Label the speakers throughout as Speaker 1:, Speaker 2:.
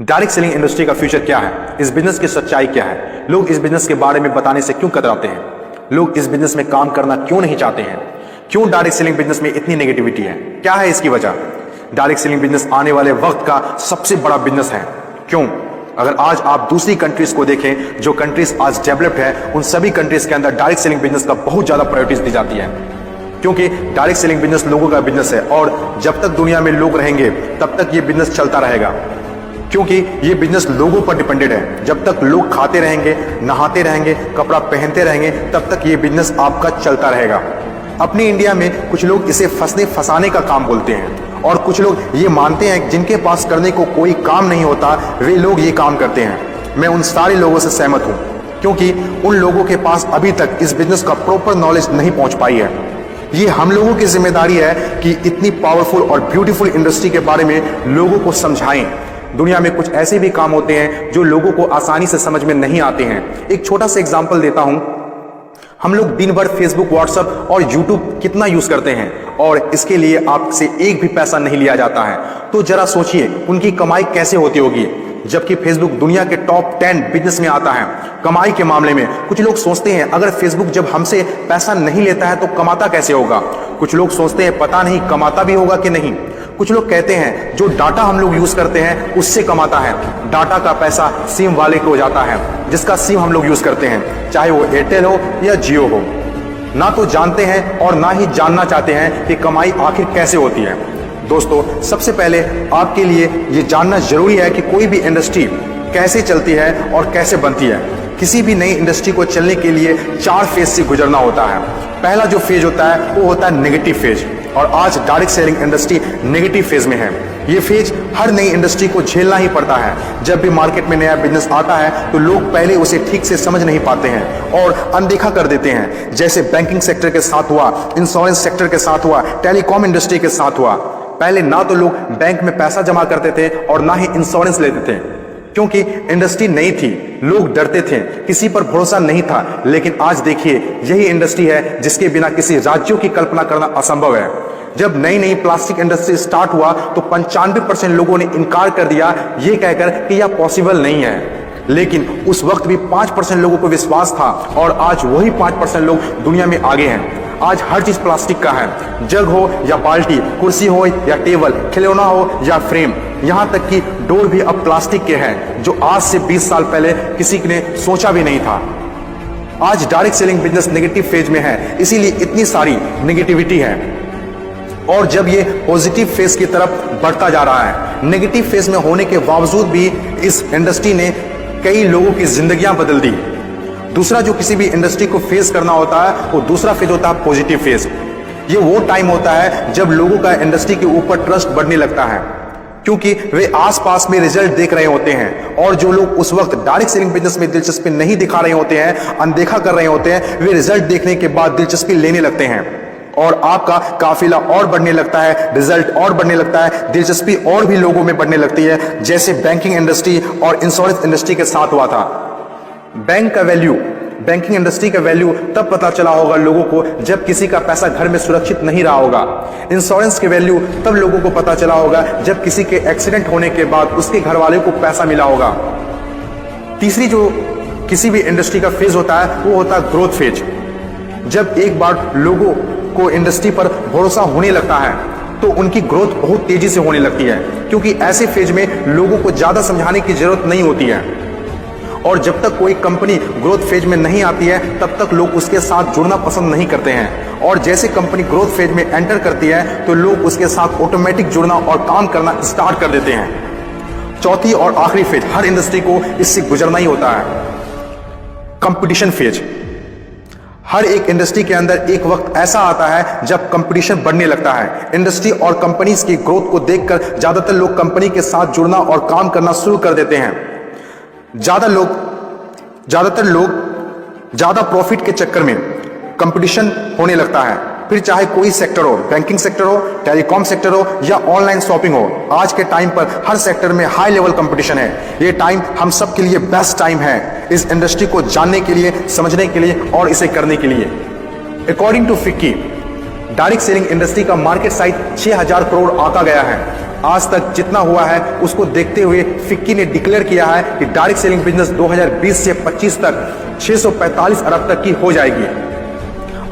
Speaker 1: Direct selling industry का future क्या है, इस बिजनेस की सच्चाई क्या है, लोग इस बिजनेस के बारे में बताने से क्यों कतराते हैं, लोग इस बिजनेस में काम करना क्यों नहीं चाहते हैं, क्यों डायरेक्ट सेलिंग बिजनेस में इतनी नेगेटिविटी है, क्या है इसकी वजह। डायरेक्ट सेलिंग बिजनेस आने वाले वक्त का सबसे बड़ा बिजनेस है। क्यों? अगर आज आप दूसरी कंट्रीज को देखें, जो कंट्रीज आज डेवलप्ड है, उन सभी कंट्रीज के अंदर डायरेक्ट सेलिंग बिजनेस का बहुत ज्यादा प्रायोरिटीज दी जाती है, क्योंकि डायरेक्ट सेलिंग बिजनेस लोगों का बिजनेस है और जब तक दुनिया में लोग रहेंगे तब तक ये बिजनेस चलता रहेगा, क्योंकि ये बिजनेस लोगों पर डिपेंडेड है। जब तक लोग खाते रहेंगे, नहाते रहेंगे, कपड़ा पहनते रहेंगे, तब तक ये बिजनेस आपका चलता रहेगा। अपनी इंडिया में कुछ लोग इसे फंसाने का काम बोलते हैं और कुछ लोग ये मानते हैं जिनके पास करने को कोई काम नहीं होता वे लोग ये काम करते हैं। मैं उन सारे लोगों से सहमत हूं, क्योंकि उन लोगों के पास अभी तक इस बिजनेस का प्रॉपर नॉलेज नहीं पहुंच पाई है। ये हम लोगों की जिम्मेदारी है कि इतनी पावरफुल और ब्यूटीफुल इंडस्ट्री के बारे में लोगों को समझाएं। दुनिया में कुछ ऐसे भी काम होते हैं जो लोगों को आसानी से समझ में नहीं आते हैं। एक छोटा सा एग्जांपल देता हूं। हम लोग दिन भर फेसबुक, व्हाट्सएप और यूट्यूब कितना यूज करते हैं और इसके लिए आपसे एक भी पैसा नहीं लिया जाता है। तो जरा सोचिए उनकी कमाई कैसे होती होगी, जबकि फेसबुक दुनिया के टॉप 10 बिजनेस में आता है कमाई के मामले में। कुछ लोग सोचते हैं अगर फेसबुक जब हमसे पैसा नहीं लेता है तो कमाता कैसे होगा। कुछ लोग सोचते हैं पता नहीं कमाता भी होगा कि नहीं। कुछ लोग कहते हैं जो डाटा हम लोग यूज करते हैं उससे कमाता है। डाटा का पैसा सिम वाले को जाता है, जिसका सिम हम लोग यूज करते हैं, चाहे वो एयरटेल हो या जियो हो। ना तो जानते हैं और ना ही जानना चाहते हैं कि कमाई आखिर कैसे होती है। दोस्तों, सबसे पहले आपके लिए ये जानना जरूरी है कि कोई भी इंडस्ट्री कैसे चलती है और कैसे बनती है। किसी भी नई इंडस्ट्री को चलने के लिए 4 फेज से गुजरना होता है। पहला जो फेज होता है वो होता है नेगेटिव फेज, और आज direct selling industry negative phase में है। ये फेज हर नई इंडस्ट्री को झेलना ही पड़ता है। जब भी मार्केट में नया बिजनेस आता है तो लोग पहले उसे ठीक से समझ नहीं पाते हैं और अनदेखा कर देते हैं, जैसे बैंकिंग सेक्टर के साथ हुआ, इंश्योरेंस सेक्टर के साथ हुआ, टेलीकॉम इंडस्ट्री के साथ हुआ। पहले ना तो लोग बैंक में पैसा जमा करते थे और ना ही इंश्योरेंस लेते थे, क्योंकि इंडस्ट्री नई थी, लोग डरते थे, किसी पर भरोसा नहीं था। लेकिन आज देखिए यही इंडस्ट्री है जिसके बिना किसी राज्यों की कल्पना करना असंभव है। जब नई नई प्लास्टिक इंडस्ट्री स्टार्ट हुआ तो 95% लोगों ने इनकार कर दिया, ये कहकर कि यह पॉसिबल नहीं है। लेकिन उस वक्त भी 5% लोगों को विश्वास था और आज वही 5% लोग दुनिया में आगे हैं। आज हर चीज प्लास्टिक का है, जग हो या बाल्टी, कुर्सी हो या टेबल, खिलौना हो या फ्रेम, यहां तक कि डोर भी अब प्लास्टिक के हैं, जो आज से 20 साल पहले किसी ने सोचा भी नहीं था। आज direct selling business negative phase में है, इसीलिए इतनी सारी नेगेटिविटी है। और जब ये पॉजिटिव फेज की तरफ बढ़ता जा रहा है, नेगेटिव फेज में होने के बावजूद भी इस इंडस्ट्री ने कई लोगों की जिंदगियां बदल दी। दूसरा जो किसी भी इंडस्ट्री को फेस करना होता है वो दूसरा फेज होता है पॉजिटिव फेज। ये वो टाइम होता है जब लोगों का इंडस्ट्री के ऊपर ट्रस्ट बढ़ने लगता है, क्योंकि वे आसपास में रिजल्ट देख रहे होते हैं। और जो लोग उस वक्त डायरेक्ट सेलिंग बिजनेस में दिलचस्पी नहीं दिखा रहे होते हैं, अनदेखा कर रहे होते हैं, वे रिजल्ट देखने के बाद दिलचस्पी लेने लगते हैं और आपका काफिला और बढ़ने लगता है, रिजल्ट और बढ़ने लगता है, दिलचस्पी और भी लोगों में बढ़ने लगती है, जैसे बैंकिंग इंडस्ट्री और इंश्योरेंस इंडस्ट्री के साथ हुआ था। बैंकिंग इंडस्ट्री का वैल्यू तब पता चला होगा लोगों को जब किसी का पैसा घर में सुरक्षित नहीं रहा होगा। इंश्योरेंस के वैल्यू तब लोगों को पता चला होगा जब किसी के एक्सीडेंट होने के बाद उसके घर वाले को पैसा मिला होगा। तीसरी जो किसी भी इंडस्ट्री का फेज होता है वो होता है ग्रोथ फेज। जब एक बार लोगों को इंडस्ट्री पर भरोसा होने लगता है तो उनकी ग्रोथ बहुत तेजी से होने लगती है, क्योंकि ऐसे फेज में लोगों को ज्यादा समझाने की जरूरत नहीं होती है। और जब तक कोई कंपनी ग्रोथ फेज में नहीं आती है तब तक लोग उसके साथ जुड़ना पसंद नहीं करते हैं, और जैसे कंपनी ग्रोथ फेज में एंटर करती है तो लोग उसके साथ ऑटोमेटिक जुड़ना और काम करना स्टार्ट कर देते हैं। चौथी और आखिरी फेज हर इंडस्ट्री को इससे गुजरना ही होता है, कंपटीशन फेज। हर एक इंडस्ट्री के अंदर एक वक्त ऐसा आता है जब कंपटीशन बढ़ने लगता है। इंडस्ट्री और कंपनीज की ग्रोथ को देखकर ज्यादातर लोग कंपनी के साथ जुड़ना और काम करना शुरू कर देते हैं। ज्यादातर लोग ज्यादा प्रॉफिट के चक्कर में कंपटीशन होने लगता है, फिर चाहे कोई सेक्टर हो, बैंकिंग सेक्टर हो, टेलीकॉम सेक्टर हो या ऑनलाइन शॉपिंग हो। आज के टाइम पर हर सेक्टर में हाई लेवल कंपटीशन है। ये टाइम हम सब के लिए बेस्ट टाइम है इस इंडस्ट्री को जानने के लिए, समझने के लिए और इसे करने के लिए। According to FICCI, direct selling industry का मार्केट साइज 6000 करोड़ आंका गया है आज तक जितना हुआ है उसको देखते हुए फिक्की ने डिक्लेयर किया है कि डायरेक्ट सेलिंग बिजनेस 2020 से 25 तक 645 अरब तक की हो जाएगी।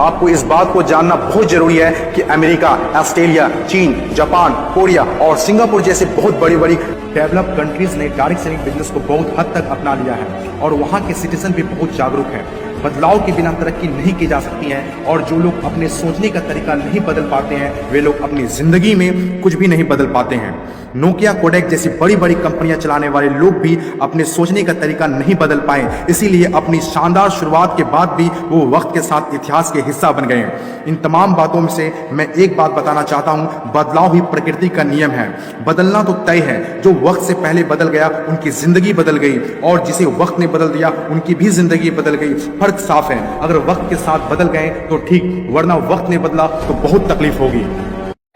Speaker 1: आपको इस बात को जानना बहुत जरूरी है कि अमेरिका, ऑस्ट्रेलिया, चीन, जापान, कोरिया और सिंगापुर जैसे बहुत बड़ी बड़ी डेवलप्ड कंट्रीज ने डायरेक्ट सेलिंग बिजनेस को बहुत हद तक अपना लिया है और वहां के सिटीजन भी बहुत जागरूक हैं। बदलाव के बिना तरक्की नहीं की जा सकती है और जो लोग अपने सोचने का तरीका नहीं बदल पाते हैं वे लोग अपनी जिंदगी में कुछ भी नहीं बदल पाते हैं। नोकिया, कोडेक जैसी बड़ी बड़ी कंपनियां चलाने वाले लोग भी अपने सोचने का तरीका नहीं बदल पाए, इसीलिए अपनी शानदार शुरुआत के बाद भी वो वक्त के साथ इतिहास के हिस्सा बन गए। इन तमाम बातों में से मैं एक बात बताना चाहता हूं, बदलाव ही प्रकृति का नियम है। बदलना तो तय है, जो वक्त से पहले बदल गया उनकी जिंदगी बदल गई और जिसे वक्त ने बदल दिया उनकी भी जिंदगी बदल गई। फर्क साफ है, अगर वक्त के साथ बदल गए तो ठीक, वरना वक्त ने बदला तो बहुत तकलीफ होगी।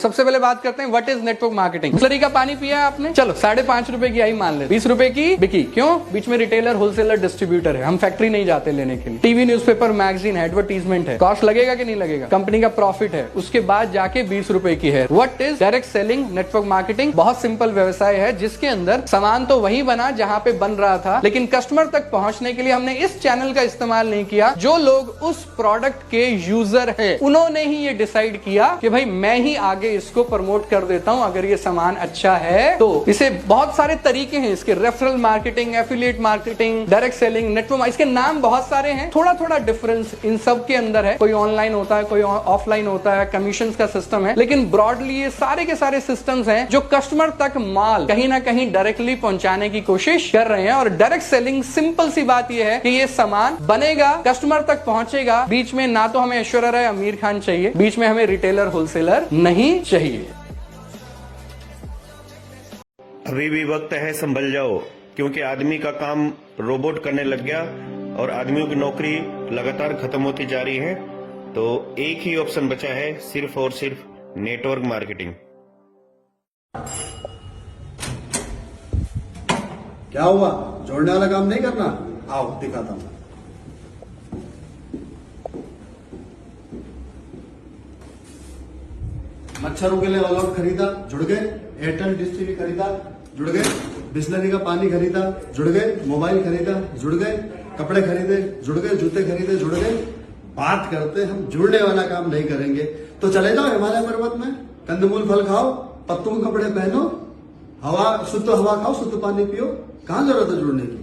Speaker 2: सबसे पहले बात करते हैं what is network marketing. Bisleri का पानी पिया आपने, चलो 5.5 रुपए की आई मान ले, 20 रुपए की बिकी। क्यों? बीच में रिटेलर, होलसेलर, डिस्ट्रीब्यूटर है, हम फैक्ट्री नहीं जाते लेने के लिए। टीवी, न्यूज़पेपर, मैगजीन है, एडवर्टीजमेंट है, कॉस्ट लगेगा कि नहीं लगेगा, कंपनी का प्रॉफिट है, उसके बाद जाके 20 रुपए की है। What is direct selling network marketing? बहुत सिंपल व्यवसाय है जिसके अंदर सामान तो वही बना जहां पे बन रहा था, लेकिन कस्टमर तक पहुंचने के लिए हमने इस चैनल का इस्तेमाल नहीं किया। जो लोग उस प्रोडक्ट के यूजर है उन्होंने ही ये डिसाइड किया कि भाई मैं ही आगे इसको प्रमोट कर देता हूं, अगर ये सामान अच्छा है तो। इसे बहुत सारे तरीके हैं इसके, referral marketing, affiliate marketing, direct selling, network, इसके नाम बहुत सारे हैं, थोड़ा थोड़ा डिफरेंस इन सब के अंदर है। कोई ऑनलाइन होता है, कोई ऑफलाइन होता है, कमीशन का सिस्टम है, लेकिन ब्रॉडली ये सारे के सारे सिस्टम्स हैं जो कस्टमर तक माल कहीं ना कहीं डायरेक्टली पहुंचाने की कोशिश कर रहे हैं। और डायरेक्ट सेलिंग सिंपल सी बात यह है कि ये सामान बनेगा, कस्टमर तक पहुंचेगा, बीच में ना तो हमें ऐश्वर्या राय, आमिर खान चाहिए, बीच में हमें रिटेलर, होलसेलर नहीं चाहिए।
Speaker 3: अभी भी वक्त है, संभल जाओ, क्योंकि आदमी का काम रोबोट करने लग गया और आदमियों की नौकरी लगातार खत्म होती जा रही है। तो एक ही ऑप्शन बचा है, सिर्फ और सिर्फ नेटवर्क मार्केटिंग।
Speaker 4: क्या हुआ? जोड़ने वाला काम नहीं करना? आओ दिखाता हूं। मच्छरों के लिए ऑल आउट खरीदा, जुड़ गए। एयरटेल डिश टीवी खरीदा, जुड़ गए। बिस्लरी का पानी खरीदा, जुड़ गए। मोबाइल खरीदा, जुड़ गए। कपड़े खरीदे, जुड़ गए। जूते खरीदे, जुड़ गए। बात करते हम जुड़ने वाला काम नहीं करेंगे तो चले जाओ हिमालय पर्वत में, कंदमूल फल खाओ, पत्तों कपड़े पहनो, हवा, शुद्ध हवा खाओ, शुद्ध पानी पियो। कहां जरूरत है जुड़ने की?